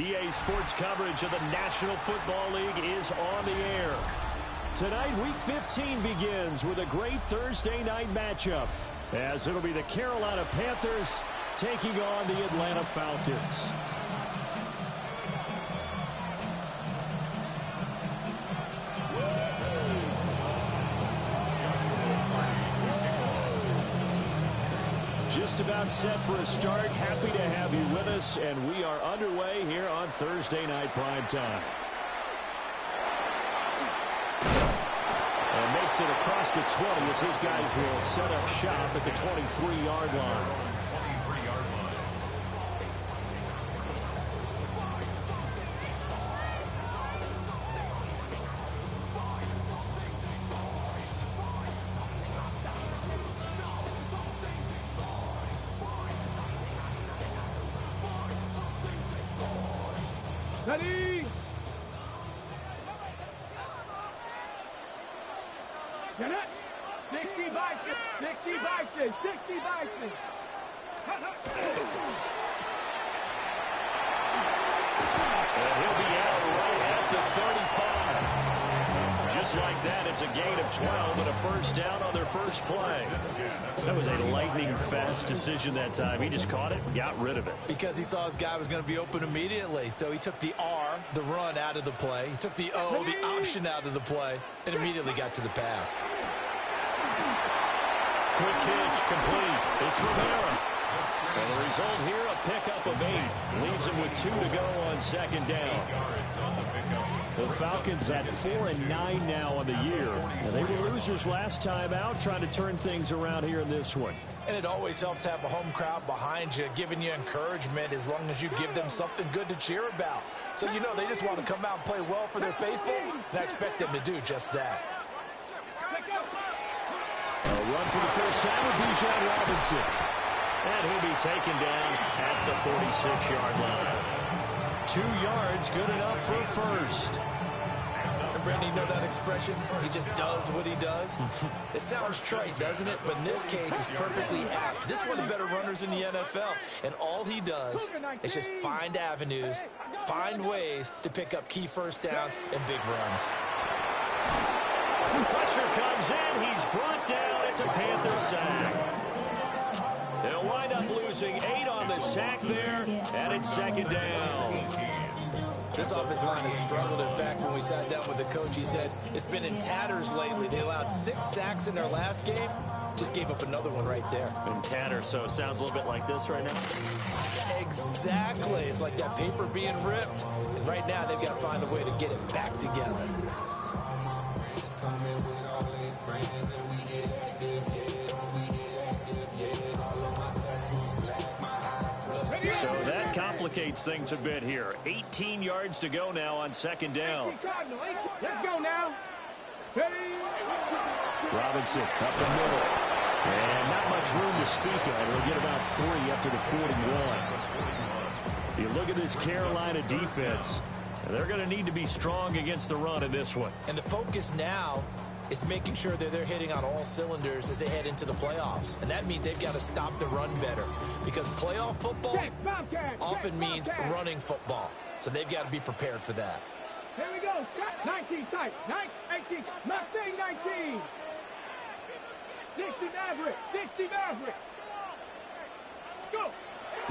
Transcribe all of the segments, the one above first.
EA Sports coverage of the National Football League is on the air. Tonight, Week 15 begins with a great Thursday night matchup, as it'll be the Carolina Panthers taking on the Atlanta Falcons. Just about set for a start. Happy to have you with us, and we are underway here on Thursday Night Primetime. And makes it across the 20 as his guys will set up shop at the 23-yard line. Ready? Get it? 60 Bison, 60 Bison, 60 Bison. And he'll be out right at the 35. Just like that, it's a gain of 12 and a first down on their first play. That was a lightning-fast decision that time. He just caught it and got rid of it. Because he saw his guy was going to be open immediately. So he took the R, the run, out of the play. He took the O, the option, out of the play, and immediately got to the pass. Quick hitch, complete. It's Rivera. And the result here, a pickup of 8. Leaves him with 2 to go on second down. The Falcons at 4-9 now on the year. And they were losers last time out, trying to turn things around here in this one. And it always helps to have a home crowd behind you, giving you encouragement as long as you give them something good to cheer about. So you know they just want to come out and play well for their faithful, and I expect them to do just that. A run for the first time with Bijan Robinson. And he'll be taken down at the 46-yard line. 2 yards, good enough for a first. And Brandon, you know that expression? He just does what he does. It sounds trite, doesn't it? But in this case, it's perfectly apt. This is one of the better runners in the NFL. And all he does is just find avenues, find ways to pick up key first downs and big runs. Pressure comes in. He's brought down. It's a Panther sack. They'll wind up losing 8 on the sack there, and it's second down. This offensive line has struggled. In fact, when we sat down with the coach, he said it's been in tatters lately. They allowed 6 sacks in their last game. Just gave up another one right there. In tatters, so it sounds a little bit like this right now. Exactly. It's like that paper being ripped. And right now, they've got to find a way to get it back together. So that complicates things a bit here. 18 yards to go now on second down. Let's go now. Robinson up the middle. And not much room to speak of. He'll get about 3 after the 41. You look at this Carolina defense. They're going to need to be strong against the run in this one. And the focus now is making sure that they're hitting on all cylinders as they head into the playoffs. And that means they've got to stop the run better. Because playoff football often means running football. So they've got to be prepared for that. Here we go. 19 tight. 18. Mustang 19. 60 Maverick. 60 Maverick. Let's go.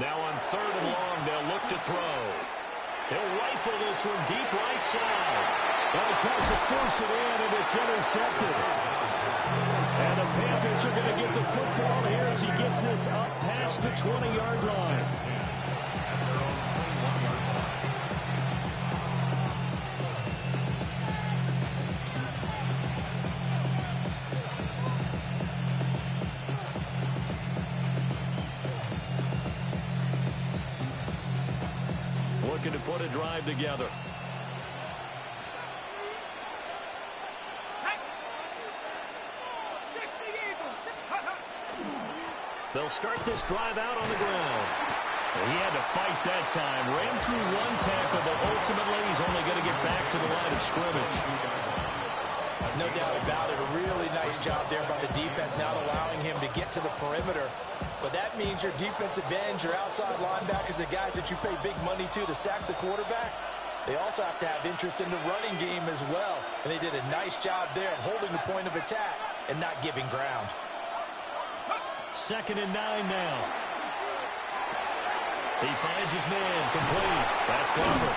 Now on 3rd and long, they'll look to throw. He'll rifle this one deep right side. Well, he tries to force it in, and it's intercepted. And the Panthers are going to get the football here as he gets this up past the 20-yard line. Looking to put a drive together. They'll start this drive out on the ground. He had to fight that time. Ran through 1 tackle, but ultimately he's only going to get back to the line of scrimmage. No doubt about it. A really nice job there by the defense, not allowing him to get to the perimeter. but that means your defensive ends, your outside linebackers, the guys that you pay big money to sack the quarterback, they also have to have interest in the running game as well. And they did a nice job there of holding the point of attack and not giving ground. 2nd and 9 now. He finds his man complete. That's Glover.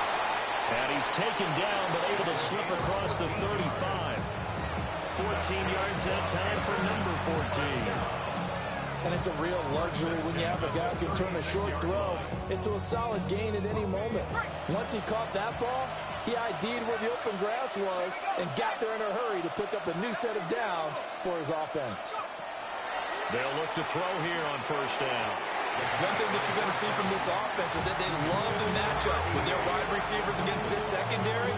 And he's taken down but able to slip across the 35. 14 yards that time for number 14. And it's a real luxury when you have a guy who can turn a short throw into a solid gain at any moment. Once he caught that ball, he ID'd where the open grass was and got there in a hurry to pick up a new set of downs for his offense. They'll look to throw here on 1st down. One thing that you're going to see from this offense is that they love the matchup with their wide receivers against this secondary.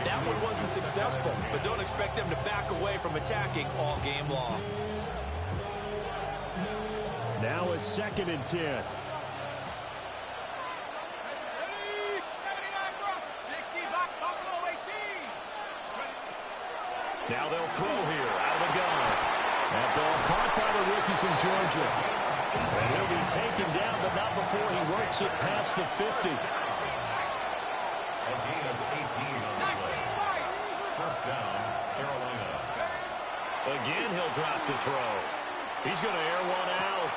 That one wasn't successful, but don't expect them to back away from attacking all game long. Now a 2nd and 10. Now they'll throw here out of the gun. That ball caught by the rookie from Georgia. And he'll be taken down, but not before he works it past the 50. A gain of 18 on the play. 1st down, Carolina. Again, he'll drop the throw. He's going to air one out.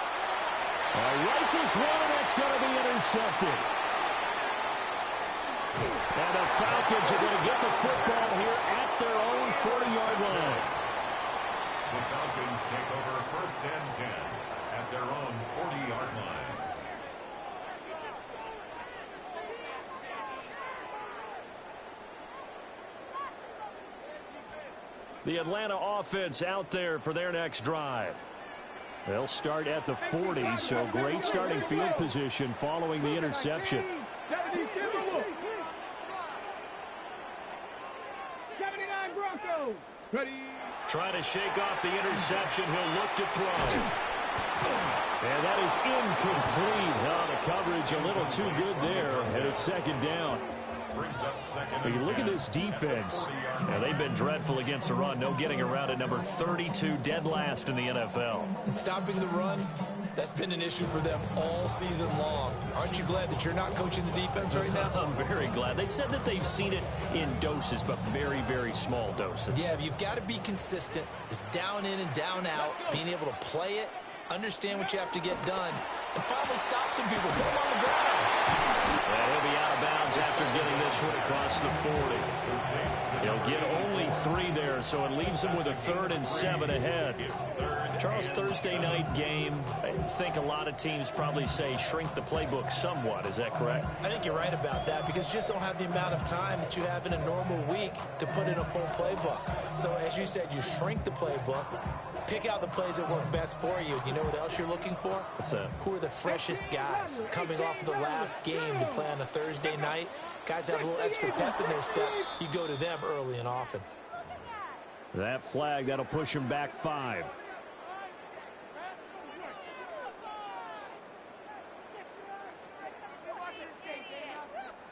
Rifles one, and that's going to be intercepted. And the Falcons are going to get the football here at their own 40-yard line. The Falcons take over 1st and 10 at their own 40-yard line. The Atlanta offense out there for their next drive. They'll start at the 40, so great starting field position following the interception. 79 Broncos. Ready. Trying to shake off the interception. He'll look to throw. And that is incomplete. Oh, the coverage a little too good there, and it's 2nd down. You look at this defense. Now, they've been dreadful against the run. No getting around at number 32, dead last in the NFL. And stopping the run, that's been an issue for them all season long. Aren't you glad that you're not coaching the defense right now? I'm very glad. They said that they've seen it in doses, but very, very small doses. Yeah, you've got to be consistent. It's down in and down out, being able to play it, understand what you have to get done, and finally stop some people, put them on the ground. Well, he'll be out of bounds after getting this one across the 40. He'll get only 3 there, so it leaves him with a 3rd and 7 ahead. Charles, Thursday night game, I think a lot of teams probably say shrink the playbook somewhat. Is that correct? I think you're right about that because you just don't have the amount of time that you have in a normal week to put in a full playbook. So, as you said, you shrink the playbook, pick out the plays that work best for you. You know what else you're looking for? What's that? Who are the freshest guys coming off of the last game to play on a Thursday night? Guys have a little extra pep in their step. You go to them early and often. That flag, that'll push him back 5.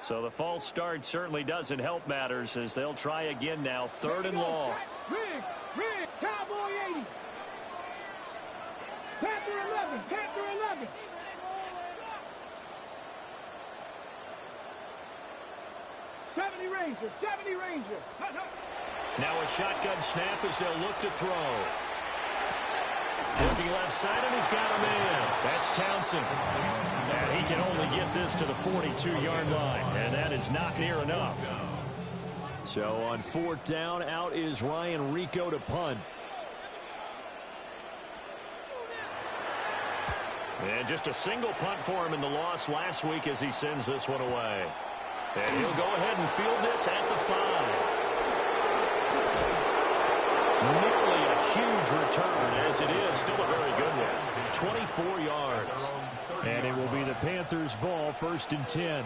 So the false start certainly doesn't help matters as they'll try again now. 3rd and long. Rig, Cowboy 80. Panther 11, Panther 11. Seventy Ranger. Now a shotgun snap as they'll look to throw. Looking left side, and he's got a man. That's Townsend. And he can only get this to the 42-yard line, and that is not near enough. So on 4th down, out is Ryan Rico to punt. And just a single punt for him in the loss last week as he sends this one away. And he'll go ahead and field this at the 5. Nearly a huge return as it is. Still a very good one. 24 yards. And it will be the Panthers' ball, 1st and 10.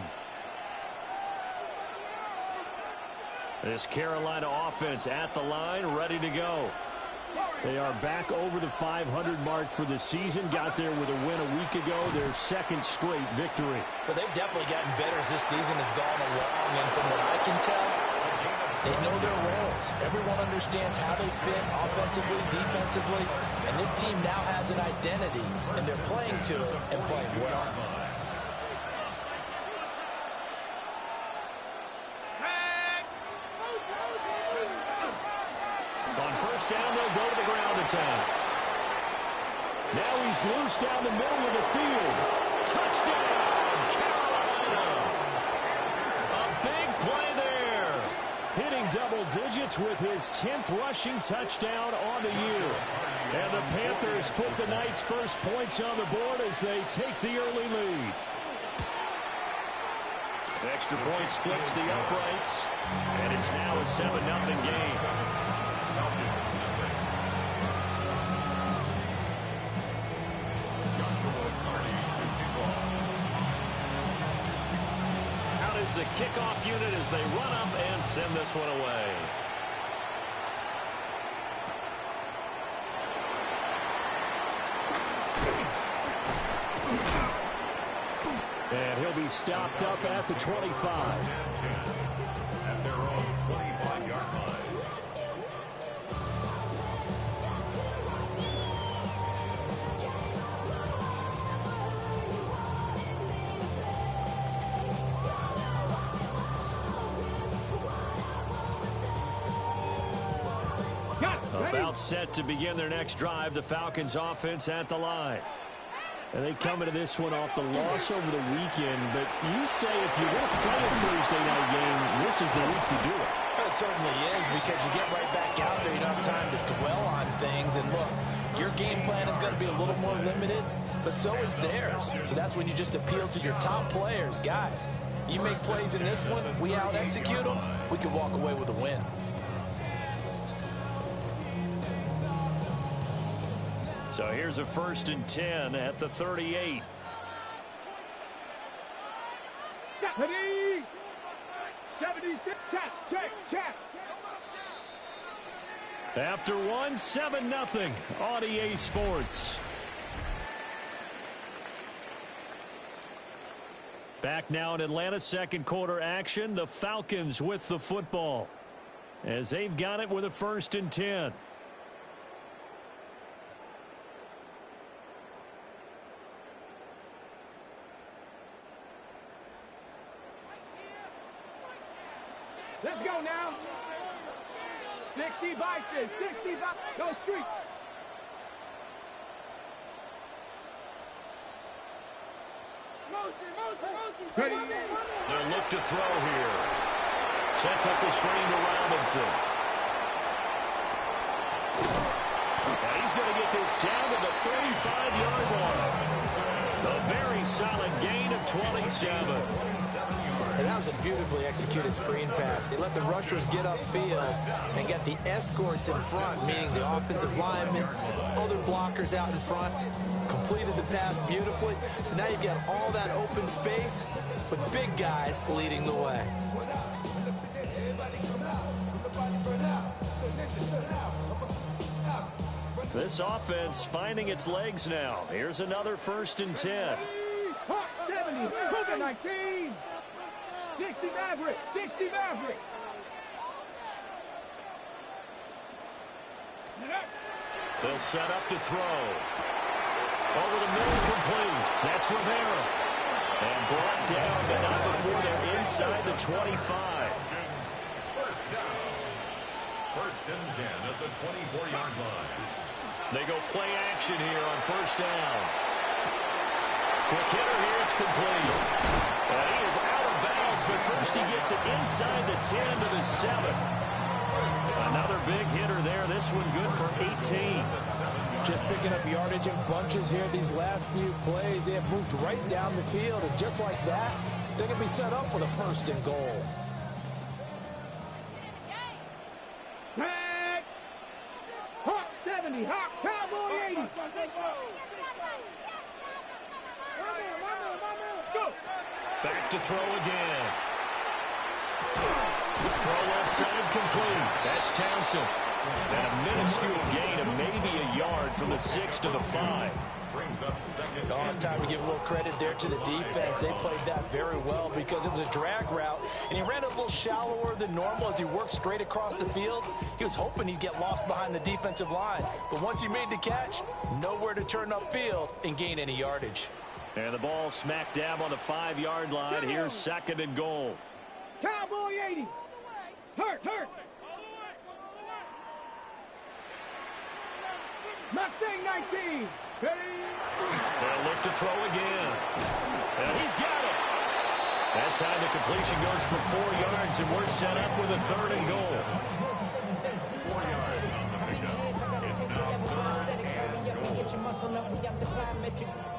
This Carolina offense at the line, ready to go. They are back over the 500 mark for the season. Got there with a win a week ago, their 2nd straight victory. Well, they've definitely gotten better as this season has gone along, and from what I can tell, They know their roles. Everyone understands how they fit offensively, defensively, and this team now has an identity, and they're playing to it and playing well. On first down, they'll go to the ground attack. Now he's loose down the middle of the field. Touchdown, Carolina! A big play there. Hitting double digits with his 10th rushing touchdown on the year. And the Panthers put the Knights' first points on the board as they take the early lead. Extra point splits the uprights, and it's now a 7-0 game. Out is the kickoff unit as they run up and send this one away. And he'll be stopped up at the 25. At their own 25-yard line. About set to begin their next drive, the Falcons offense at the line. And they come into this one off the loss over the weekend, but you say if you're going to play a Thursday night game, this is the week to do it. It certainly is, because you get right back out there. You don't have time to dwell on things. And look, your game plan is going to be a little more limited, but so is theirs. So that's when you just appeal to your top players. Guys, you make plays in this one, we out-execute them, we can walk away with a win. So here's a 1st and 10 at the 38. Deputy! 76, check. After one, 7-0 on EA Sports. Back now in Atlanta, second quarter action. The Falcons with the football as they've got it with a 1st and 10. Let's go now. 60 Bison, 60 Bison. Go street. Motion. They'll look to throw here. Sets up the screen to Robinson. And he's going to get this down to the 35-yard line. A very solid gain of 27. And that was a beautifully executed screen pass. They let the rushers get upfield and get the escorts in front, meaning the offensive linemen, other blockers out in front, completed the pass beautifully. So now you've got all that open space with big guys leading the way. This offense finding its legs now. Here's another 1st and 10. 70, 19. 60 Maverick. They'll set up to throw. Over the middle, complete. That's Rivera. And brought down, but not before they're inside the 25. First down. 1st and 10 at the 24-yard line. They go play action here on 1st down. Quick hitter here, it's complete. He is out of bounds, but first he gets it inside the 10 to the 7. Another big hitter there. This one good for 18. Just picking up yardage in bunches here. These last few plays, they have moved right down the field. And just like that, they're going to be set up with a 1st and goal. Tag! Hawk 70, Hawk Cowboy 80. Let's go. Back to throw again. Throw left side complete. That's Townsend. And a minuscule gain of maybe a yard from the 6 to the 5. Brings up second. Oh, it's time to give a little credit there to the defense. They played that very well because it was a drag route, and he ran it a little shallower than normal as he worked straight across the field. He was hoping he'd get lost behind the defensive line, but once he made the catch, nowhere to turn upfield and gain any yardage. And the ball smack dab on the 5-yard line. Here's 2nd and goal. Cowboy 80. Hurt. Mustang 19. Ready? They'll look to throw again. And he's got it. That time the completion goes for 4 yards, and we're set up with a 3rd and goal. 4 yards on the pickup. It's now 3rd and goal.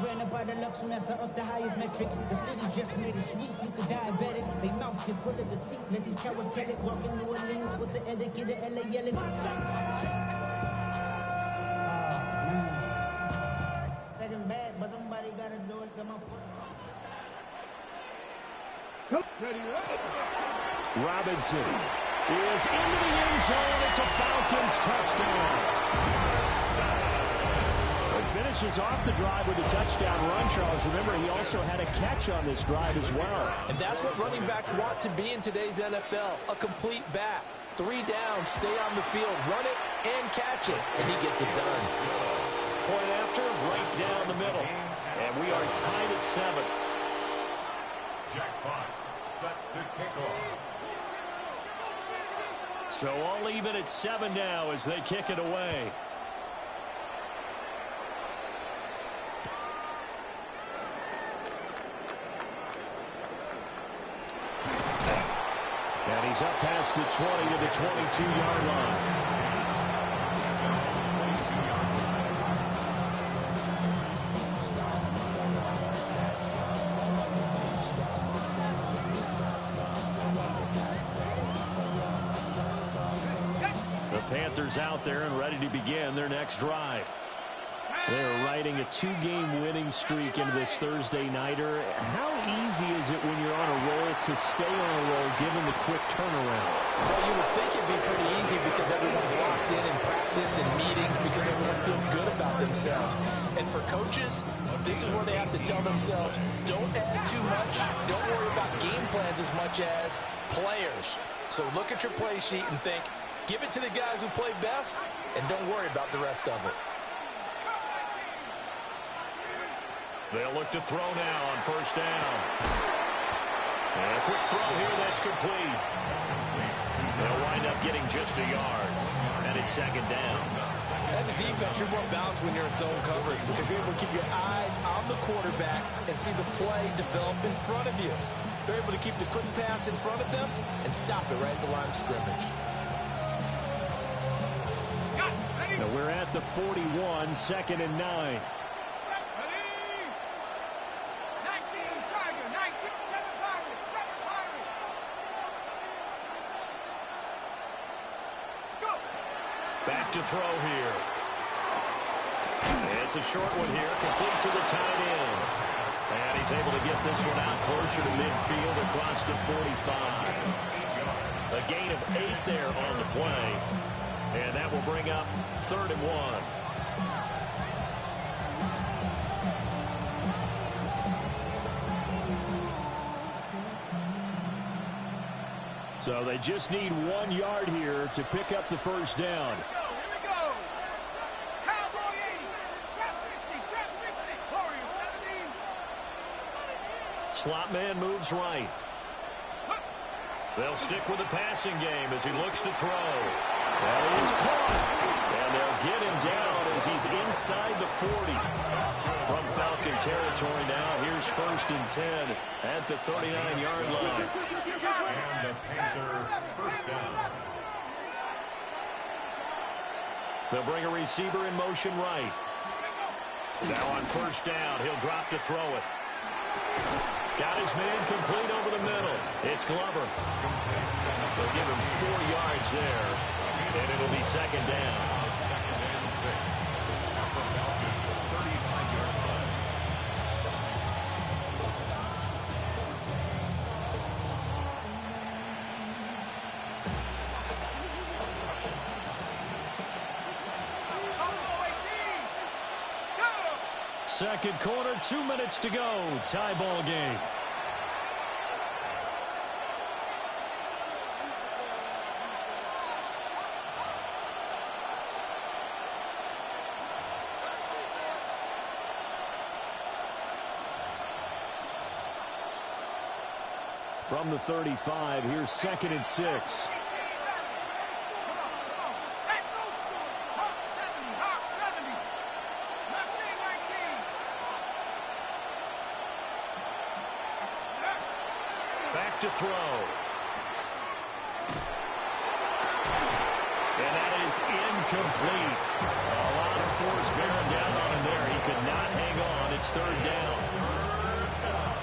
Ran about the lux when that's up the highest metric. The city just made it sweet. You could diabetic. They mouth get full of deceit. Let these cowards tell it. Walk in New Orleans with the etiquette of LA yelling. Bad, but somebody gotta do it. Come on. Ready? Robinson is into the end zone. It's a Falcons touchdown. It finishes off the drive with a touchdown run, Charles. Remember, he also had a catch on this drive as well. And that's what running backs want to be in today's NFL, a complete back. 3 down, stay on the field, run it, and catch it, and he gets it done. Point after, right down the middle. And we are tied at 7. Jack Fox set to kick off. So all even at 7 now as they kick it away. And he's up past the 20 to the 22-yard line. Panthers out there and ready to begin their next drive. They're riding a 2-game winning streak into this Thursday nighter. How easy is it when you're on a roll to stay on a roll given the quick turnaround? Well, you would think it'd be pretty easy because everyone's locked in practice and meetings because everyone feels good about themselves. And for coaches, this is where they have to tell themselves, don't add too much. Don't worry about game plans as much as players. So look at your play sheet and think, give it to the guys who play best, and don't worry about the rest of it. They'll look to throw now on 1st down. And a quick throw here that's complete. They'll wind up getting just a yard. And it's 2nd down. As a defense, you're more balanced when you're in zone coverage because you're able to keep your eyes on the quarterback and see the play develop in front of you. They're able to keep the quick pass in front of them and stop it right at the line of scrimmage. Now we're at the 41, 2nd and 9. Back to throw here. It's a short one here, complete to the tight end. And he's able to get this one out closer to midfield across the 45. A gain of 8 there on the play. And that will bring up 3rd and 1. So they just need 1 yard here to pick up the 1st down. Here we go. Cowboy 80. Trap 60. Warriors 17. Slot man moves right. They'll stick with the passing game as he looks to throw. Well, he's caught. And they'll get him down as he's inside the 40. From Falcon territory now, here's 1st and 10 at the 39-yard line. And the Panther 1st down. They'll bring a receiver in motion right. Now on 1st down, he'll drop to throw it. Got his man complete over the middle. It's Glover. They'll give him 4 yards there, and it'll be 2nd down. 2nd and 6. At the Falcons 35-yard line. second quarter, 2 minutes to go. Tie ball game. From the 35, here's 2nd and 6. Back to throw. And that is incomplete. A lot of force bearing down on him there. He could not hang on. It's 3rd down.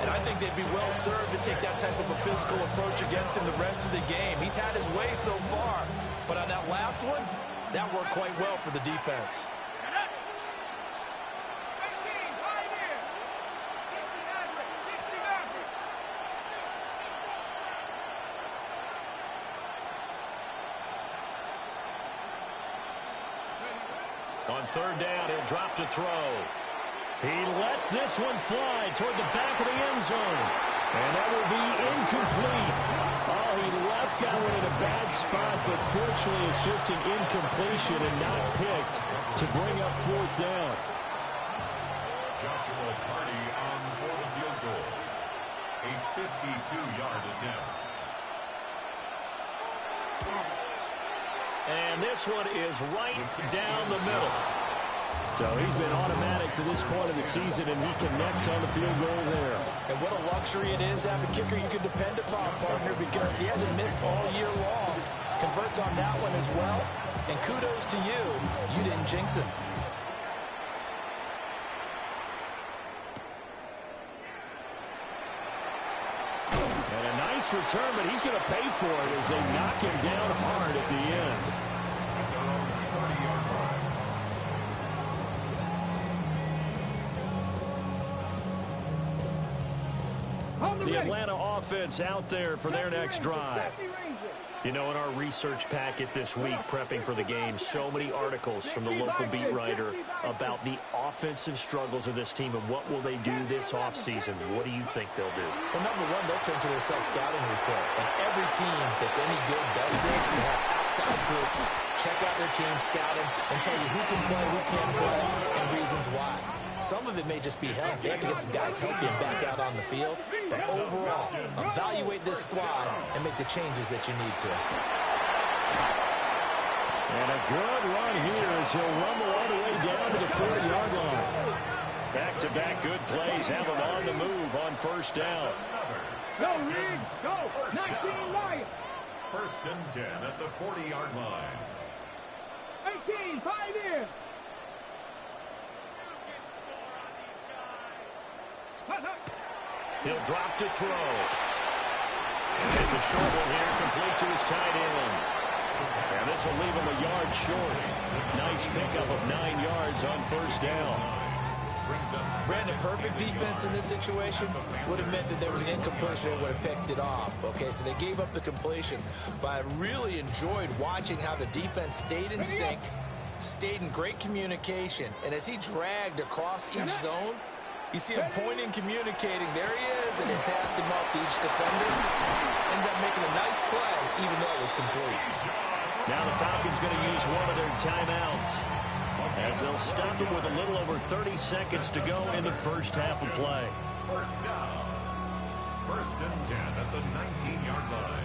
And I think they'd be well served to take that type of a physical approach against him the rest of the game. He's had his way so far. But on that last one, that worked quite well for the defense. On 3rd down, he'll drop to throw. He lets this one fly toward the back of the end zone. And that will be incomplete. Oh, he left that one in a bad spot, but fortunately it's just an incompletion and not picked to bring up 4th down. Joshua Party on for the field goal. A 52-yard attempt. And this one is right down the middle. So he's been automatic to this point of the season, and he connects on the field goal there. And what a luxury it is to have a kicker you can depend upon, partner, because he hasn't missed all year long. Converts on that one as well. And kudos to you. You didn't jinx him. And a nice return, but he's going to pay for it as they knock him down hard at the end. The Atlanta offense out there for their next drive. You know, in our research packet this week, prepping for the game, so many articles from the local beat writer about the offensive struggles of this team and what will they do this offseason. What do you think they'll do? Well, number one, they'll turn to their self-scouting report. And every team that's any good does this. They have outside groups, check out their team, scout them, and tell you who can play, who can't play, and reasons why. Some of it may just be health. They have to get some guys healthy and back out on the field. But overall, evaluate this squad and make the changes that you need to. And a good run here as he'll rumble all the way down to the 40-yard line. Back-to-back good plays have him on the move on 1st down. Go, Riggs, go! 19 Lions! 1st and 10 at the 40-yard line. 18, 5 in! He'll drop to throw. And it's a short one here, complete to his tight end. And this will leave him a yard short. Nice pickup of 9 yards on 1st down. Brandon, perfect defense in this situation would have meant that there was an incompletion and would have picked it off. Okay, so they gave up the completion. But I really enjoyed watching how the defense stayed in sync, stayed in great communication, and as he dragged across each zone, you see him pointing, communicating. There he is, and he passed him off to each defender. Ended up making a nice play, even though it was complete. Now the Falcons going to use one of their timeouts as they'll stop him with a little over 30 seconds to go in the 1st half of play. 1st down. 1st and 10 at the 19-yard line.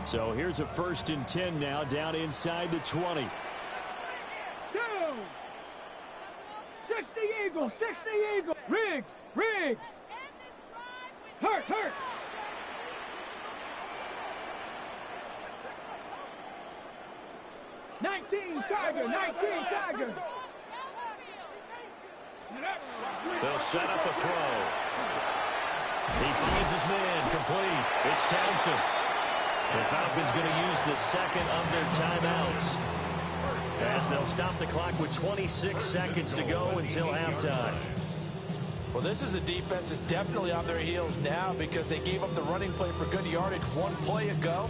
So here's a 1st and 10 now, down inside the 20. Down! 60 Eagles, 60 Eagles! Riggs! Hurt! 19 Tiger! They'll set up a throw. He finds his man, complete. It's Townsend. The Falcons going to use the 2nd of their timeouts as they'll stop the clock with 26 seconds to go until halftime. Well, this is a defense that's definitely on their heels now because they gave up the running play for good yardage one play ago.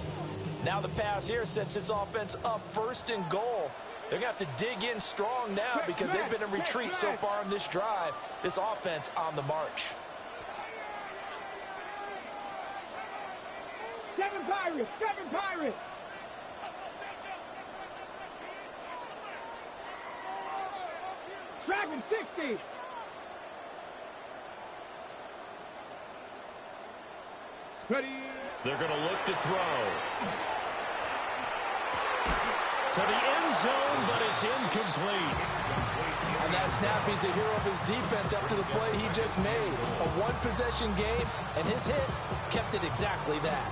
Now the pass here sets this offense up 1st and goal. They're going to have to dig in strong now because they've been in retreat so far on this drive. This offense on the march. 7 Pirates, 7 Pirates. Dragon 60. Ready. They're going to look to throw. To the end zone, but it's incomplete. On that snap, he's the hero of his defense after the play he just made. A one-possession game, and his hit kept it exactly that.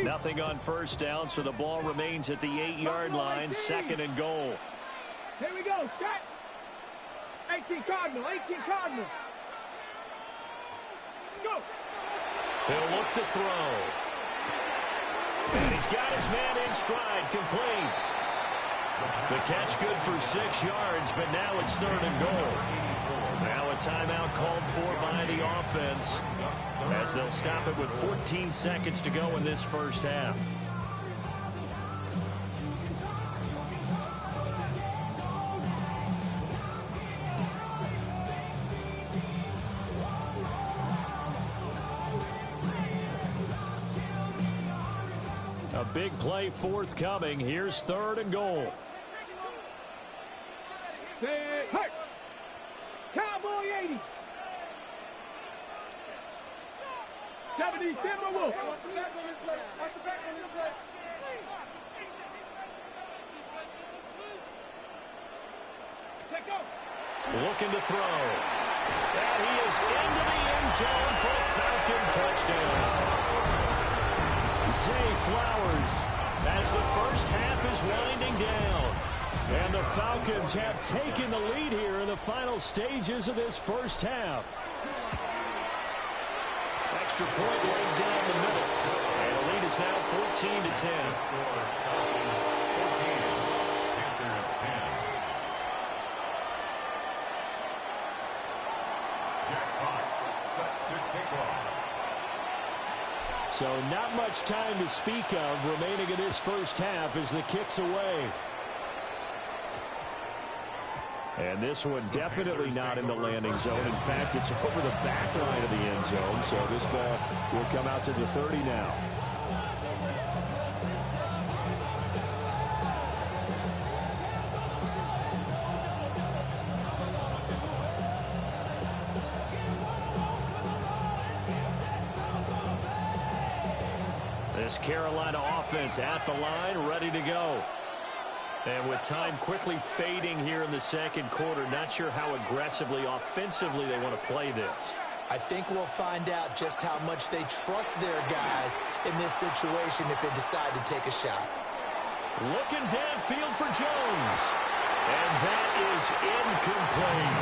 Nothing on 1st down, so the ball remains at the 8-yard line, 2nd and goal. Here we go, set. 18 Cardinal, 18 Cardinal. Let's go. He'll look to throw. And he's got his man in stride, complete. The catch good for 6 yards, but now it's 3rd and goal. Now a timeout called for by the offense, as they'll stop it with 14 seconds to go in this 1st half. A big play forthcoming. Here's 3rd and goal. Say, hey. Cowboy 80. 70 Timberwolf. Looking to throw. And he is into the end zone for a Falcon touchdown. Zay Flowers, as the 1st half is winding down. And the Falcons have taken the lead here in the final stages of this 1st half. Extra point laid down the middle. And the lead is now 14-10. Panthers 10. Jack Fox set to kick off. So not much time to speak of remaining in this 1st half as the kick's away. And this one definitely not in the landing zone. In fact, it's over the back line of the end zone. So this ball will come out to the 30 now. This Carolina offense at the line, ready to go. And with time quickly fading here in the 2nd quarter, not sure how aggressively, offensively they want to play this. I think we'll find out just how much they trust their guys in this situation if they decide to take a shot. Looking downfield for Jones. And that is incomplete.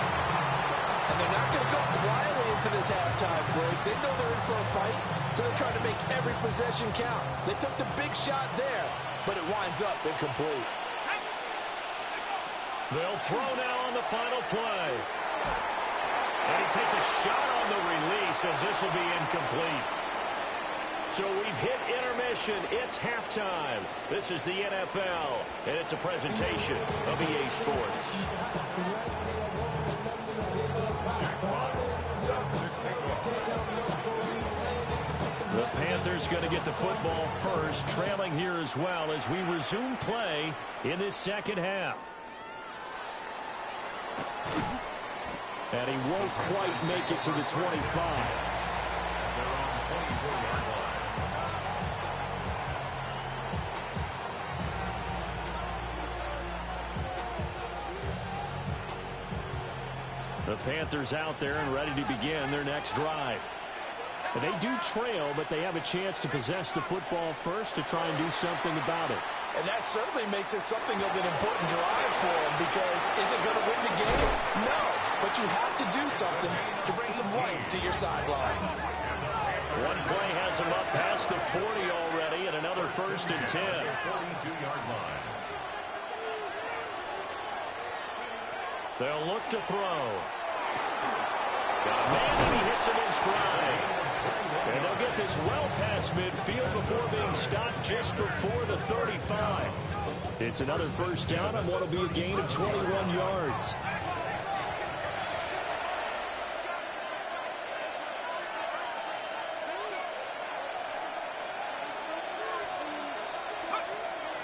And they're not going to go quietly into this halftime break. They know they're in for a fight, so they're trying to make every possession count. They took the big shot there, but it winds up incomplete. They'll throw now on the final play. And he takes a shot on the release as this will be incomplete. So we've hit intermission. It's halftime. This is the NFL, and it's a presentation of EA Sports. The Panthers going to get the football first, trailing here as well as we resume play in this 2nd half. And he won't quite make it to the 25. The Panthers out there and ready to begin their next drive. They do trail, but they have a chance to possess the football first to try and do something about it. And that certainly makes it something of an important drive for them, because is it going to win the game? No, but you have to do something to bring some life to your sideline. One play has them up past the 40 already, and another 1st and 10. 42-yard line. They'll look to throw. Got a man, and he hits him in stride. And they'll get this well past midfield before being stopped just before the 35. It's another 1st down on what will be a gain of 21 yards.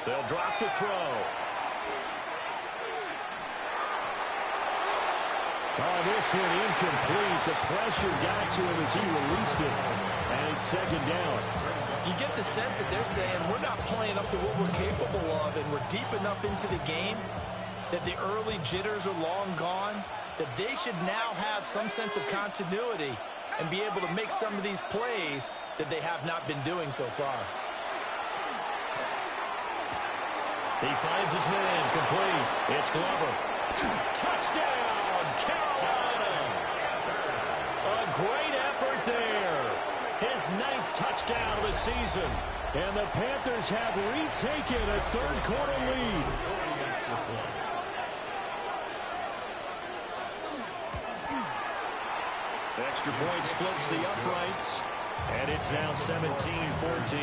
They'll drop the throw. Oh, this one incomplete. The pressure got to him as he released it. And it's 2nd down. You get the sense that they're saying we're not playing up to what we're capable of, and we're deep enough into the game that the early jitters are long gone, that they should now have some sense of continuity and be able to make some of these plays that they have not been doing so far. He finds his man, complete. It's Glover. Touchdown, Carolina. A great effort there. His 9th touchdown of the season. And the Panthers have retaken a 3rd quarter lead. Extra point splits the uprights. And it's now 17-14.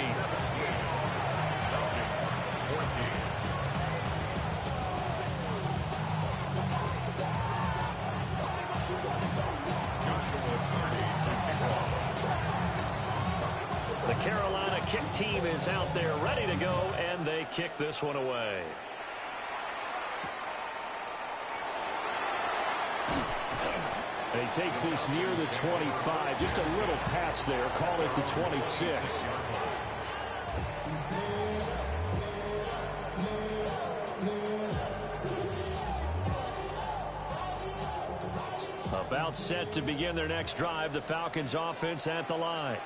The Carolina kick team is out there ready to go, and they kick this one away. He takes this near the 25, just a little pass there, call it the 26. About set to begin their next drive, the Falcons offense at the line.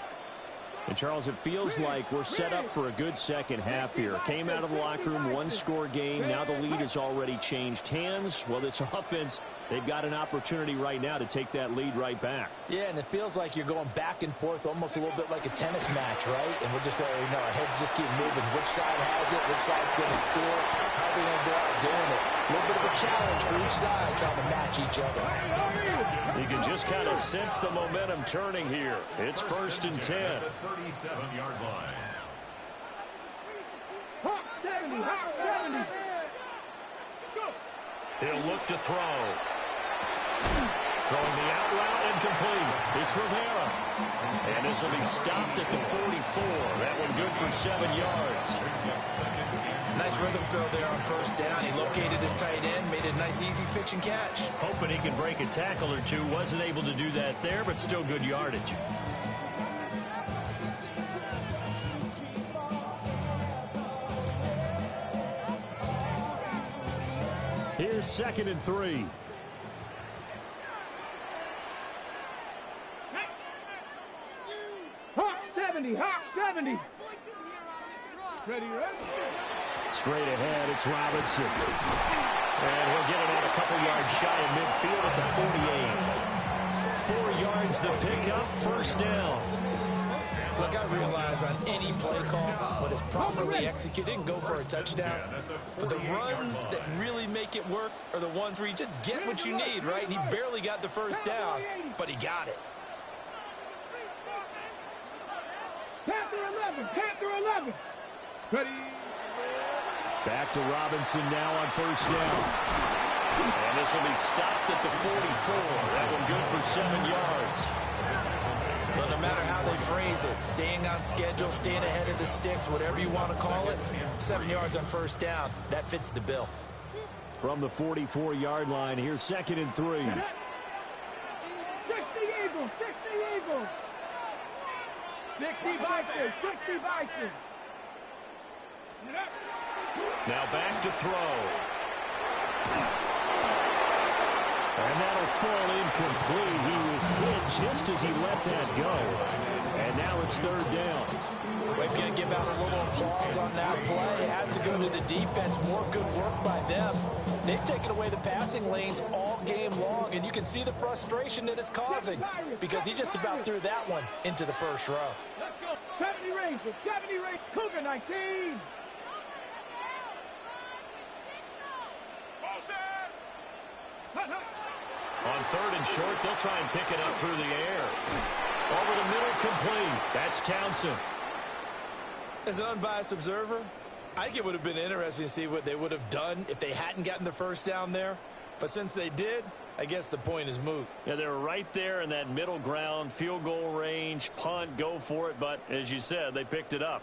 And, Charles, it feels like we're set up for a good second half here. Came out of the locker room, 1-score game. Now the lead has already changed hands. Well, this offense, they've got an opportunity right now to take that lead right back. Yeah, and it feels like you're going back and forth almost a little bit like a tennis match, right? And we're just there, you know, our heads just keep moving. Which side has it? Which side's going to score? How are they going to go out doing it? A little bit of a challenge for each side trying to match each other. You can just kind of sense the momentum turning here. It's 1st and 10. 37-yard line. Hawk 70, Hawk 70. Go. He'll look to throw. Throwing the out route incomplete. It's Rivera. And this will be stopped at the 44. That one good for 7 yards. Nice rhythm throw there on 1st down. He located his tight end, made a nice easy pitch and catch. Hoping he can break a tackle or two. Wasn't able to do that there, but still good yardage. Here's 2nd and 3. Hawk 70, Hawk 70. Ready, ready. Straight ahead, it's Robinson. And he'll get it out a couple yards shy of midfield at the 48. 4 yards the pickup, 1st down. Look, I realize on any play call, when it's properly executed, and go for a touchdown. But the runs that really make it work are the ones where you just get what you need, right? And he barely got the 1st down, but he got it. Panther 11, Panther 11. Ready. Back to Robinson now on 1st down. And this will be stopped at the 44. That one good for 7 yards. Well, no matter how they phrase it, staying on schedule, staying ahead of the sticks, whatever you want to call it, 7 yards on 1st down, that fits the bill. From the 44-yard line, here's 2nd and 3. 60 Eagles, 60 Eagles. 60 Vikings, 60 Vikings. Now back to throw. And that'll fall incomplete. He was hit just as he let that go. third down. We're going to give out a little applause on that play. It has to go to the defense. More good work by them. They've taken away the passing lanes all game long, and you can see the frustration that it's causing because he just about threw that one into the first row. Let's go. 70 range. 70 range. Cougar 19. On third and short, they'll try and pick it up through the air. Over the middle, complete. That's Townsend. As an unbiased observer, I think it would have been interesting to see what they would have done if they hadn't gotten the first down there. But since they did, I guess the point is moot. Yeah, they were right there in that middle ground, field goal range, punt, go for it. But as you said, they picked it up.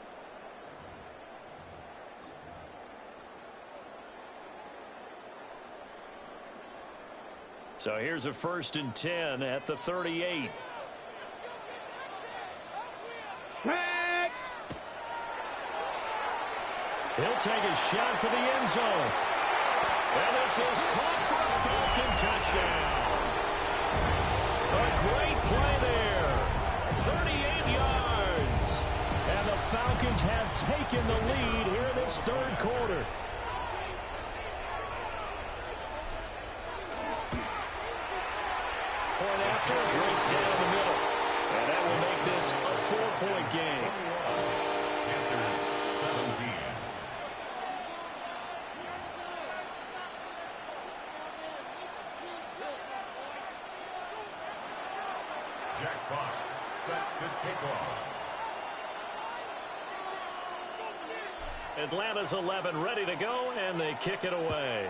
So here's a 1st and 10 at the 38. Back. He'll take a shot for the end zone. And this is caught for a Falcon touchdown. A great play there. 38 yards. And the Falcons have taken the lead here in this third quarter. Point after, right down the middle. And that will make this a 4-point game. Panthers 17. Jack Fox set to kick off. Atlanta's 11 ready to go, and they kick it away.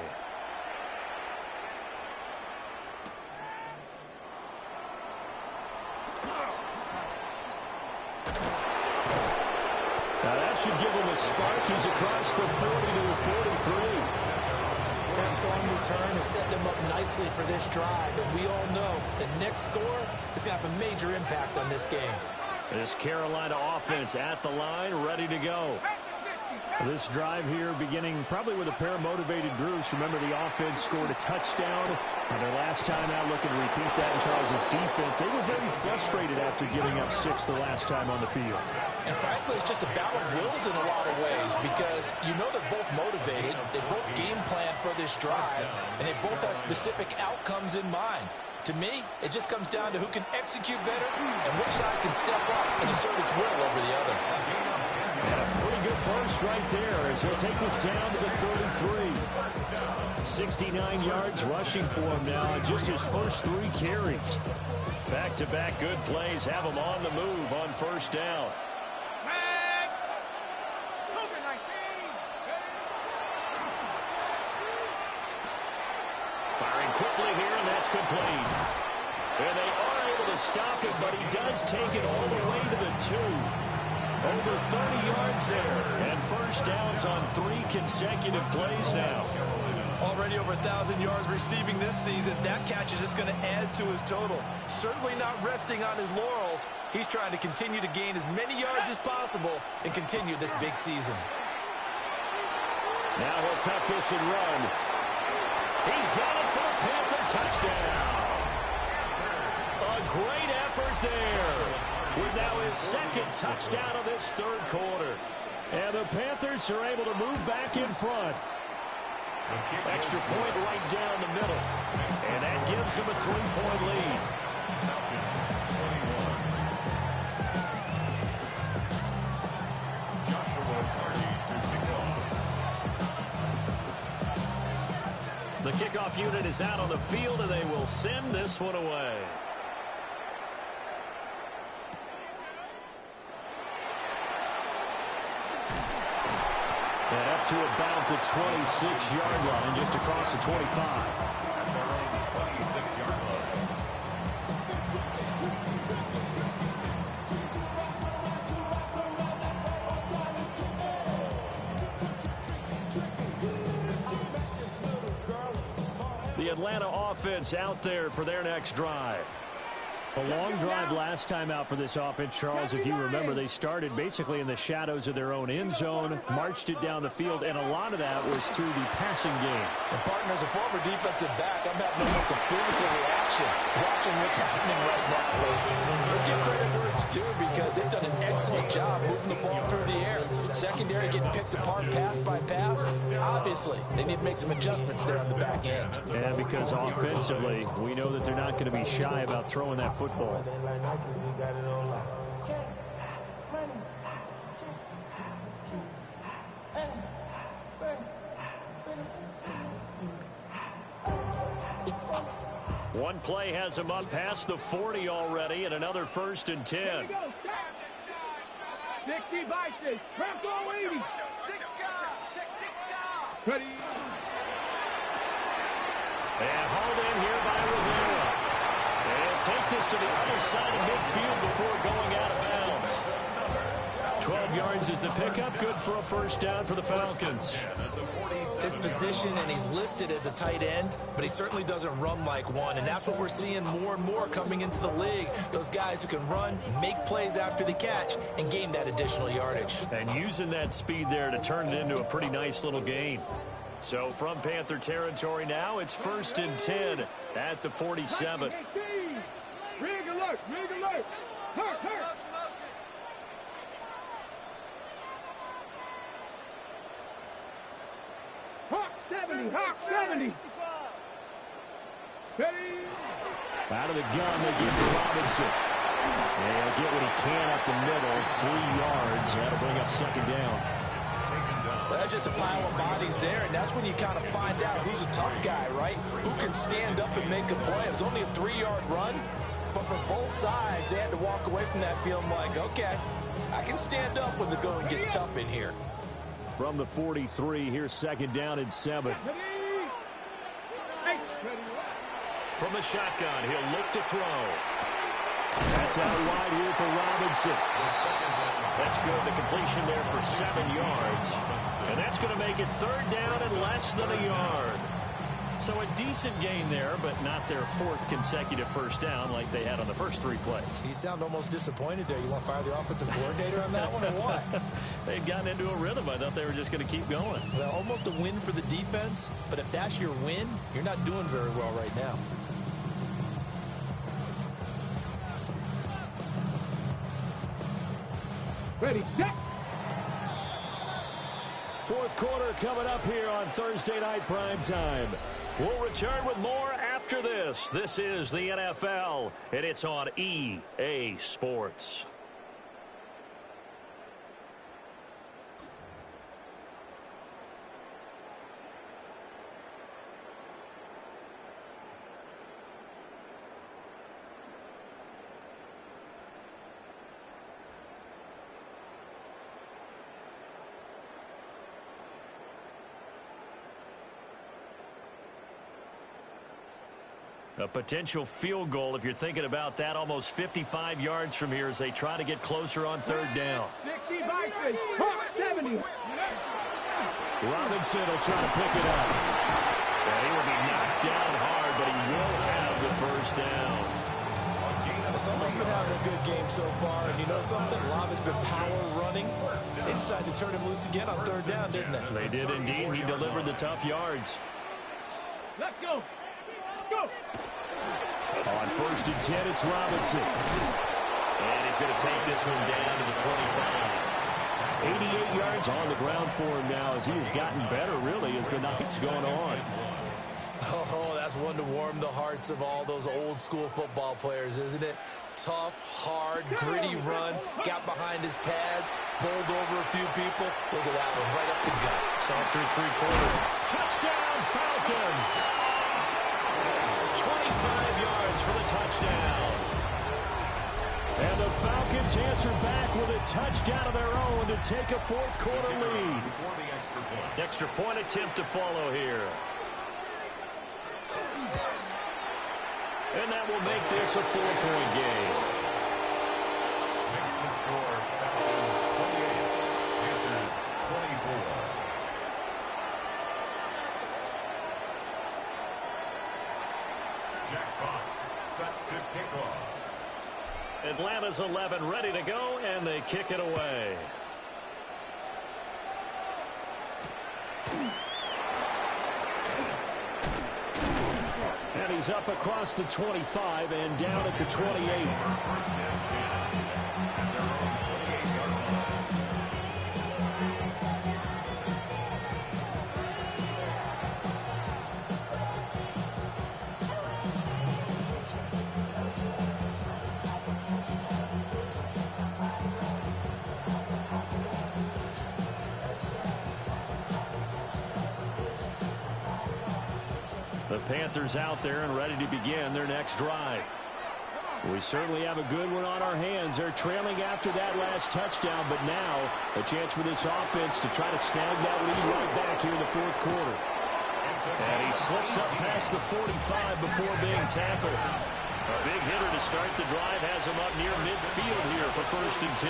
Now that should give him a spark. He's across the 40 to the 43. That strong return has set them up nicely for this drive. And we all know the next score is going to have a major impact on this game. This Carolina offense at the line, ready to go. This drive here beginning probably with a pair of motivated groups. Remember, the offense scored a touchdown. And their last time out, looking to repeat that in Charles' defense. They were very frustrated after giving up 6 the last time on the field. And frankly, it's just a battle of wills in a lot of ways because you know they're both motivated. They both game plan for this drive, and they both have specific outcomes in mind. To me, it just comes down to who can execute better and which side can step up and assert its will over the other. And a pretty good burst right there as he'll take this down to the 33. 69 yards rushing for him now in just his first 3 carries. Back-to-back good plays have him on the move on first down. Firing quickly here, and that's complete. And they are able to stop it, but he does take it all the way to the 2. Over 30 yards there, and first downs on 3 consecutive plays now. Already over 1,000 yards receiving this season. That catch is just going to add to his total. Certainly not resting on his laurels. He's trying to continue to gain as many yards as possible and continue this big season. Now he'll tuck this and run. He's got it for a Panther touchdown. A great effort there. With now his second touchdown of this third quarter. And the Panthers are able to move back in front. Extra point right down the middle. And that gives them a 3-point lead. The kickoff unit is out on the field, and they will send this one away. And up to about the 26-yard line, just across the 25. The Atlanta offense out there for their next drive. A long drive last time out for this offense, Charles. If you remember, they started basically in the shadows of their own end zone, marched it down the field, and a lot of that was through the passing game. And partner, as a former defensive back, I'm having almost a physical reaction watching what's happening right now. Let's give credit where it's due because they've done an excellent job moving the ball through the air. Secondary getting picked apart pass by pass. Obviously, they need to make some adjustments there on the back end. Yeah, because offensively, we know that they're not going to be shy about throwing that football. One play has him up past the 40 already, and another 1st and 10. 60 by 6. Bronco 80. Ready. And hauled in here by Rivera. And take this to the other side of midfield before going out of bounds. 12 yards is the pickup. Good for a 1st down for the Falcons. His position, and he's listed as a tight end, but he certainly doesn't run like one, and that's what we're seeing more and more coming into the league. Those guys who can run, make plays after the catch, and gain that additional yardage. And using that speed there to turn it into a pretty nice little gain. So from Panther territory now, it's 1st and 10 at the 47. Rig alert, rig alert. Hurt, hurt. Hawk 70, Hawk 70. Ready. Out of the gun, they give to Robinson. And he'll get what he can up the middle, 3 yards. That'll bring up 2nd down. Well, that's just a pile of bodies there, and that's when you kind of find out who's a tough guy, right? Who can stand up and make a play. It was only a 3-yard run, but for both sides, they had to walk away from that feeling like, okay, I can stand up when the going gets tough in here. From the 43, here's 2nd down and 7. From the shotgun, he'll look to throw. That's out wide here for Robinson. That's good. The completion there for 7 yards. And that's going to make it 3rd down and less than a yard. So a decent gain there, but not their 4th consecutive 1st down like they had on the first 3 plays. You sound almost disappointed there. You want to fire the offensive coordinator on that one or what? They'd gotten into a rhythm. I thought they were just going to keep going. Well, almost a win for the defense, but if that's your win, you're not doing very well right now. Ready, set. 4th quarter coming up here on Thursday Night Prime Time. We'll return with more after this. This is the NFL, and it's on EA Sports. A potential field goal, if you're thinking about that, almost 55 yards from here as they try to get closer on 3rd down. 60 by 6, 70. Robinson will try to pick it up. And he will be knocked down hard, but he will have the 1st down. Someone's been having a good game so far, and you know something? Love has been power running. They decided to turn him loose again on 3rd down, didn't they? They did indeed. He delivered the tough yards. Let's go. Go. On 1st and 10, it's Robinson. And he's going to take this one down to the 25. 88 yards on the ground for him now as he has gotten better, really, as the night's gone on. Oh, that's one to warm the hearts of all those old school football players, isn't it? Tough, hard, gritty run, got behind his pads, bowled over a few people. Look at that one, right up the gut. Saw through 3 quarters. Touchdown, Falcons! 25 yards for the touchdown. And the Falcons answer back with a touchdown of their own to take a 4th quarter lead. Extra point attempt to follow here. And that will make this a 4-point game. Makes the score Falcons 28, Panthers 24. Jack Fox set to kick off. Atlanta's 11 ready to go, and they kick it away. And he's up across the 25 and down at the 28. The Panthers out there and ready to begin their next drive. We certainly have a good one on our hands. They're trailing after that last touchdown, but now a chance for this offense to try to snag that lead right back here in the fourth quarter. And he slips up past the 45 before being tackled. A big hitter to start the drive has him up near midfield here for 1st and 10.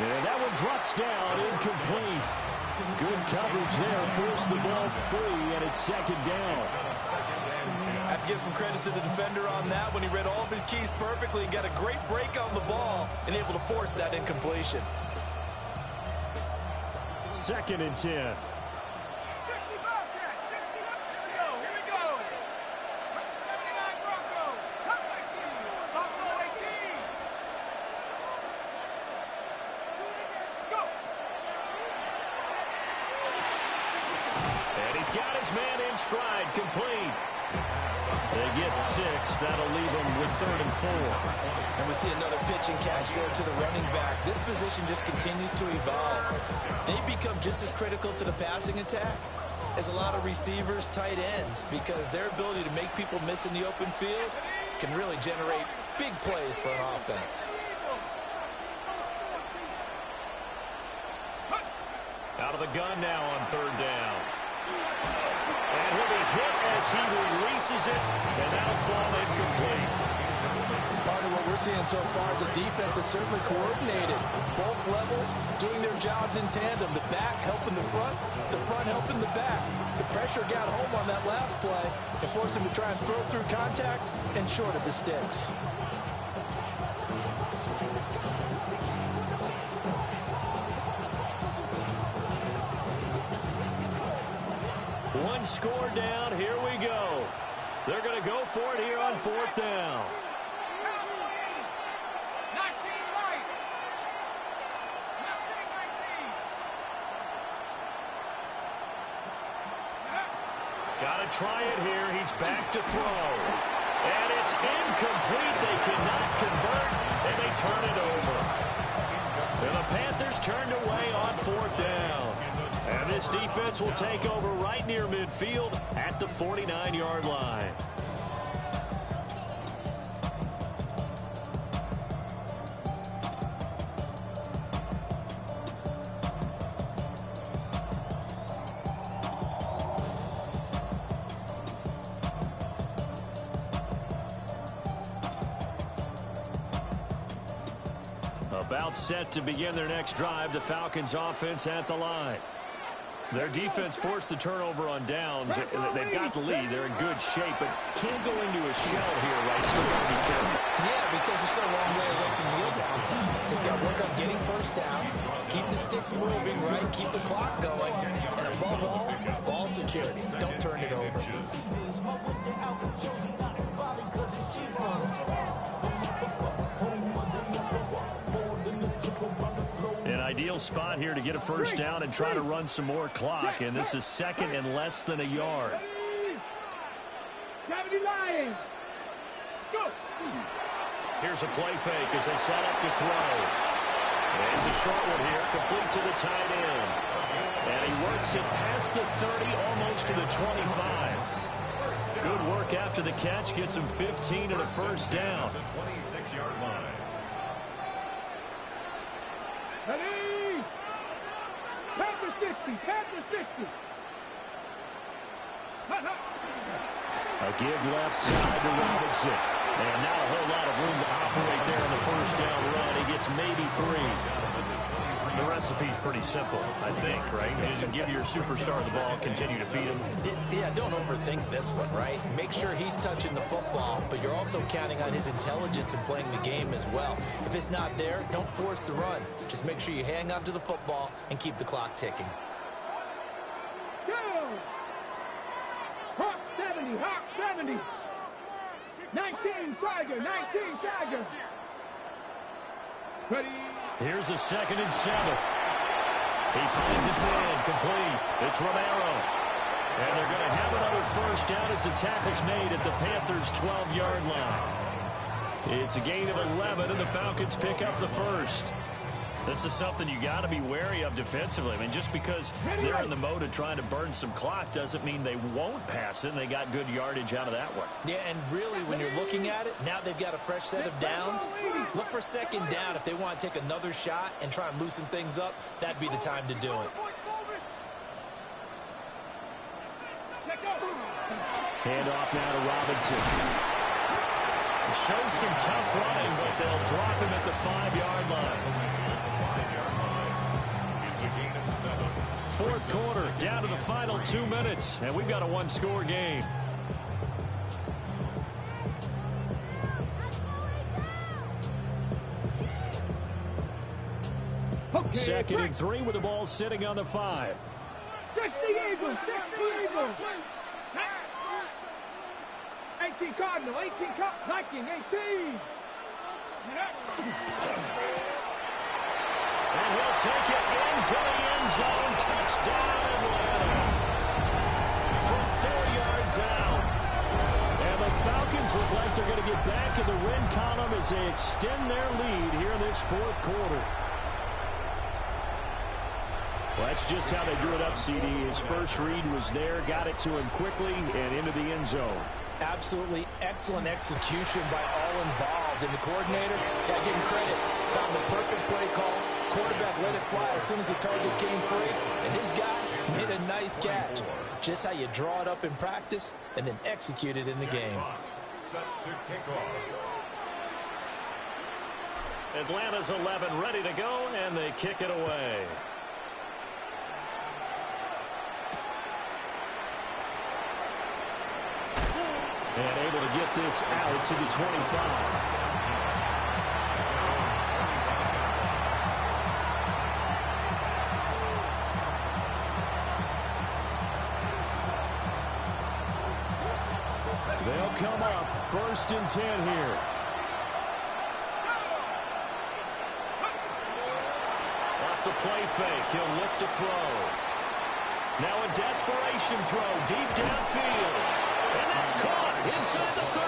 And that one drops down, incomplete. Good coverage there, forced the ball free, and it's 2nd down. I have to give some credit to the defender on that when he read all of his keys perfectly and got a great break on the ball and able to force that incompletion. 2nd and 10. He's got his man in stride, complete. They get 6. That'll leave him with 3rd and 4. And we see another pitch and catch there to the running back. This position just continues to evolve. They become just as critical to the passing attack as a lot of receivers, tight ends, because their ability to make people miss in the open field can really generate big plays for an offense. Out of the gun now on 3rd down. And he'll be hit as he releases it, and that'll fall incomplete. Part of what we're seeing so far is the defense is certainly coordinated. Both levels doing their jobs in tandem. The back helping the front helping the back. The pressure got home on that last play and forced him to try and throw through contact and short of the sticks. One score down. Here we go. They're going to go for it here on 4th down. Got to try it here. He's back to throw. And it's incomplete. They cannot convert, and they turn it over. And the Panthers turned away on 4th down. And this defense will take over right near midfield at the 49-yard line. About set to begin their next drive, the Falcons offense at the line. Their defense forced the turnover on downs. They've got the lead. They're in good shape, but can't go into a shell here, right? Still got to be careful. Yeah, because they're still a long way away from kneel down time. So you've got to work on getting 1st downs, keep the sticks moving, right? Keep the clock going. And above all, ball security. Don't turn it over. An ideal spot here to get a 1st down and try to run some more clock, and this is 2nd and less than a yard. Here's a play fake as they set up to throw. And it's a short one here, complete to the tight end. And he works it past the 30, almost to the 25. Good work after the catch, gets him 15 and a 1st down. The 26-yard line. Ready? Panther 60, Panther 60. A give left side to Robinson. And not a whole lot of room to operate there on the 1st down run. He gets maybe 3. The recipe's pretty simple, I think, right? You just give your superstar the ball, continue to feed him. Yeah, don't overthink this one, right? Make sure he's touching the football, but you're also counting on his intelligence in playing the game as well. If it's not there, don't force the run. Just make sure you hang on to the football and keep the clock ticking. Hawk 70, Hawk 70. 19 Tiger, 19 Tiger. Ready? Here's a 2nd and 7. He finds his man complete. It's Romero. And they're going to have another first down as the tackle's made at the Panthers' 12-yard line. It's a gain of 11, and the Falcons pick up the first. This is something you got to be wary of defensively. I mean, just because they're in the mode of trying to burn some clock doesn't mean they won't pass it, and they got good yardage out of that one. Yeah, and really, when you're looking at it, now they've got a fresh set of downs. Look for second down if they want to take another shot and try and loosen things up. That'd be the time to do it. Hand off now to Robinson. Showed some tough running, but they'll drop him at the 5-yard line. Fourth quarter, down to the final 2 minutes, and we've got a one-score game. Okay, Second and 3 with the ball sitting on the 5. Stretch the Eagles! Stretch the Eagles! 18 Cardinal, 18 Viking, 18! And he'll take it into the end zone. Touchdown, Atlanta. From 4 yards out. And the Falcons look like they're going to get back in the win column as they extend their lead here in this fourth quarter. Well, that's just how they drew it up, CD. His first read was there, got it to him quickly, and into the end zone. Absolutely excellent execution by all involved. And the coordinator, got to give him credit, found the perfect play call. Quarterback let it fly as soon as the target came free, and his guy made a nice catch. Just how you draw it up in practice and then execute it in the game. Atlanta's 11 ready to go, and they kick it away. And able to get this out to the 25. They'll come up first and 10 here. Off the play fake, he'll look to throw. Now a desperation throw deep downfield. And that's caught inside the 30.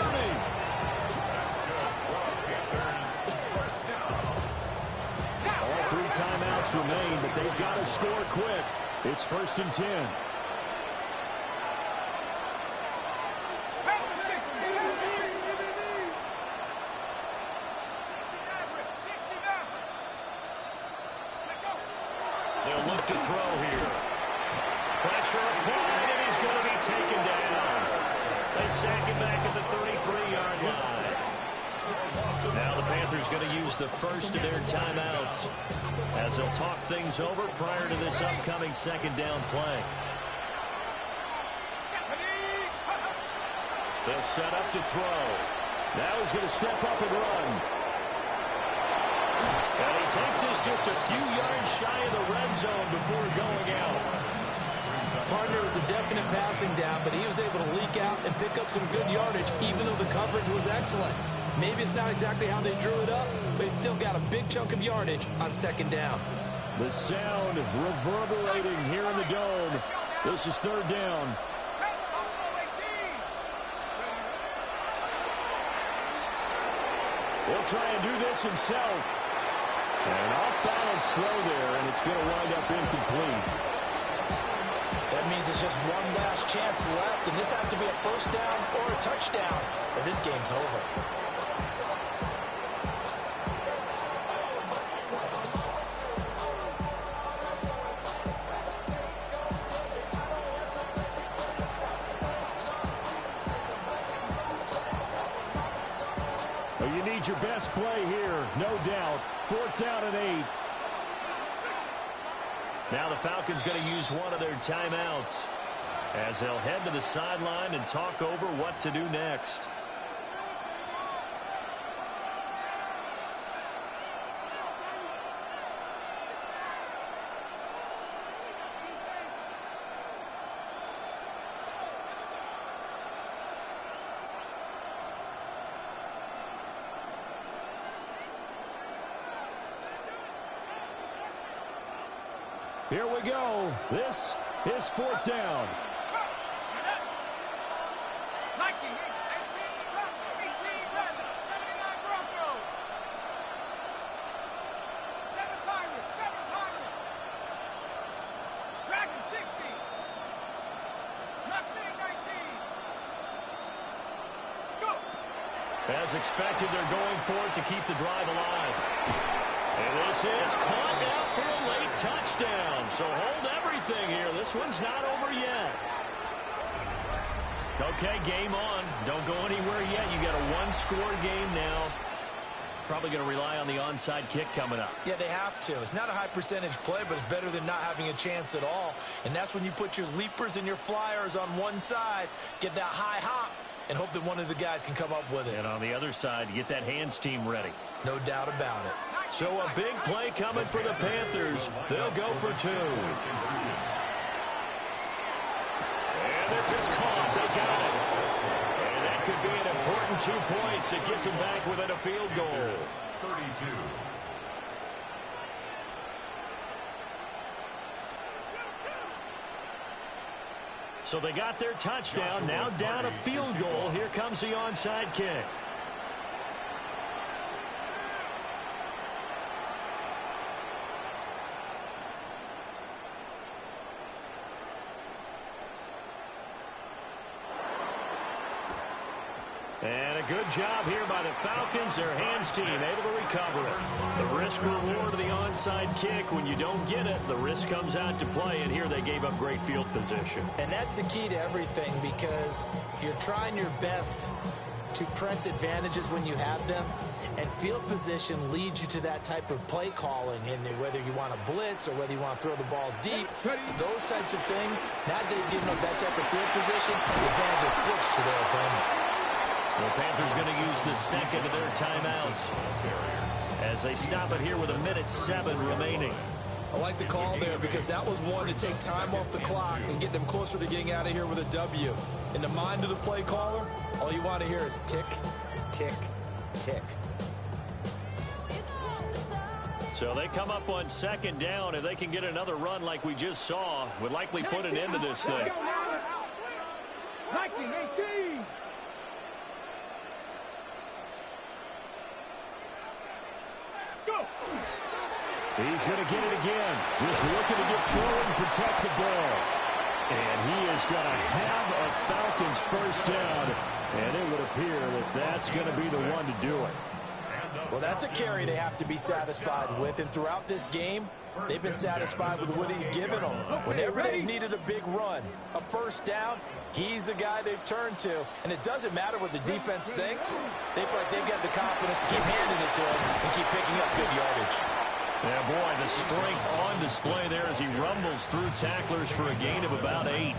All 3 timeouts remain, but they've got to score quick. It's first and 10. They'll look to throw here. Pressure applied, and he's going to be taken down. They sack him back at the 33-yard line. Now the Panthers going to use the first of their timeouts as they'll talk things over prior to this upcoming second down play. They'll set up to throw. Now he's going to step up and run. And he takes this just a few yards shy of the red zone before going out. Partner was a definite passing down, but he was able to leak out and pick up some good yardage, even though the coverage was excellent. Maybe it's not exactly how they drew it up, but he still got a big chunk of yardage on second down. The sound reverberating here in the dome. This is third down. He'll try and do this himself. An off-balance throw there, and it's going to wind up incomplete. That means it's just one last chance left, and this has to be a first down or a touchdown, or this game's over. Well, you need your best play here, no doubt. Fourth down and 8. Now the Falcons going to use one of their timeouts as they'll head to the sideline and talk over what to do next. Here we go. This is fourth down. As expected, they're going for it to keep the drive alive. And this is caught now for a late touchdown. So hold everything here. This one's not over yet. Okay, game on. Don't go anywhere yet. You got a one-score game now. Probably going to rely on the onside kick coming up. Yeah, they have to. It's not a high-percentage play, but it's better than not having a chance at all. And that's when you put your leapers and your flyers on one side, get that high hop, and hope that one of the guys can come up with it. And on the other side, get that hands team ready. No doubt about it. So a big play coming for the Panthers. They'll go for two. And this is caught. They got it. And that could be an important 2 points. It gets them back within a field goal. 32. So they got their touchdown. Now down a field goal. Here comes the onside kick. And a good job here by the Falcons. Their hands team able to recover it. The risk reward of the onside kick. When you don't get it, the risk comes out to play. And here they gave up great field position. And that's the key to everything, because you're trying your best to press advantages when you have them. And field position leads you to that type of play calling. And whether you want to blitz or whether you want to throw the ball deep, those types of things, now they've given up that type of field position, the advantage is switched to their opponent. The Panthers going to use the second of their timeouts as they stop it here with 1:07 remaining. I like the call there, because that was one to take time off the clock and get them closer to getting out of here with a W. In the mind of the play caller, all you want to hear is tick, tick, tick. So they come up on second down. If they can get another run like we just saw, would likely put an end to this thing. 19-18. He's going to get it again. Just looking to get forward and protect the ball. And he is going to have a Falcons first down. And it would appear that that's going to be the one to do it. Well, that's a carry they have to be satisfied with. And throughout this game, they've been satisfied with what he's given them. Whenever they've needed a big run, a first down, he's the guy they've turned to. And it doesn't matter what the defense thinks. They feel like they've got the confidence to keep handing it to him and keep picking up good yardage. Yeah, boy, the strength on display there as he rumbles through tacklers for a gain of about 8.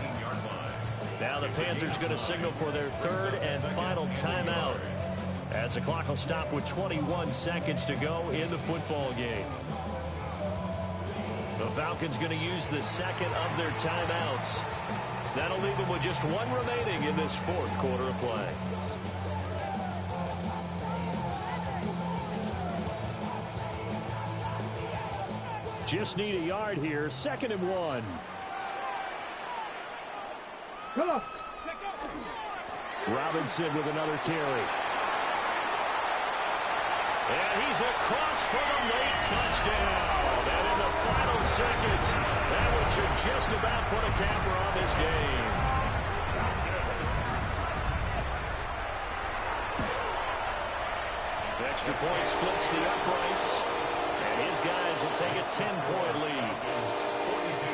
Now the Panthers going to signal for their third and final timeout, as the clock will stop with 21 seconds to go in the football game. The Falcons going to use the second of their timeouts. That'll leave them with just one remaining in this fourth quarter of play. Just need a yard here. 2nd and 1. Robinson with another carry. And he's across for the late touchdown. And in the final seconds, that one should just about put a capper on this game. The extra point splits the uprights. And his guys will take a 10-point lead. 42.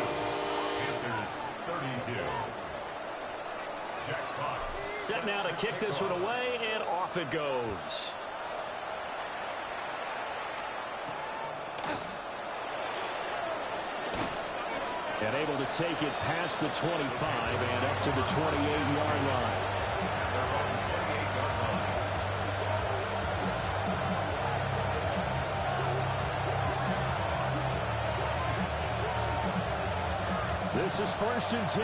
Panthers 32. Jack Cox. Set now to kick this one away, and off it goes. And able to take it past the 25 and up to the 28-yard line. This is 1st and 10.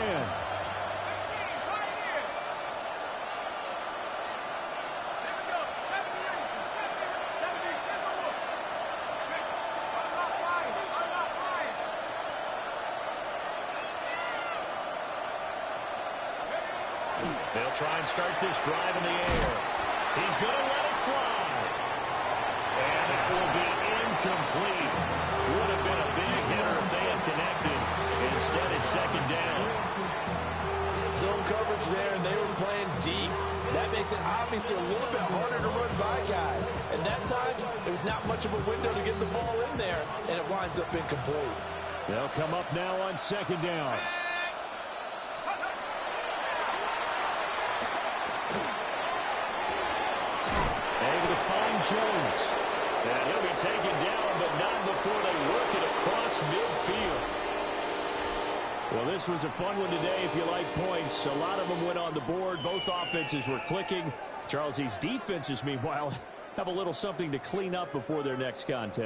They'll try and start this drive in the air. He's going to let it fly. And it will be incomplete. Would have been a big hitter if they had connected. Instead, it's 2nd down. Zone coverage there, and they were playing deep. That makes makes it obviously a little bit harder to run by guys. And that time, there's not much of a window to get the ball in there, and it winds up incomplete. They'll come up now on second down. Able to find Jones. And he'll be taken down, but not before they work it across midfield. Well, this was a fun one today if you like points. A lot of them went on the board. Both offenses were clicking. Charles, these defenses, meanwhile, have a little something to clean up before their next contest.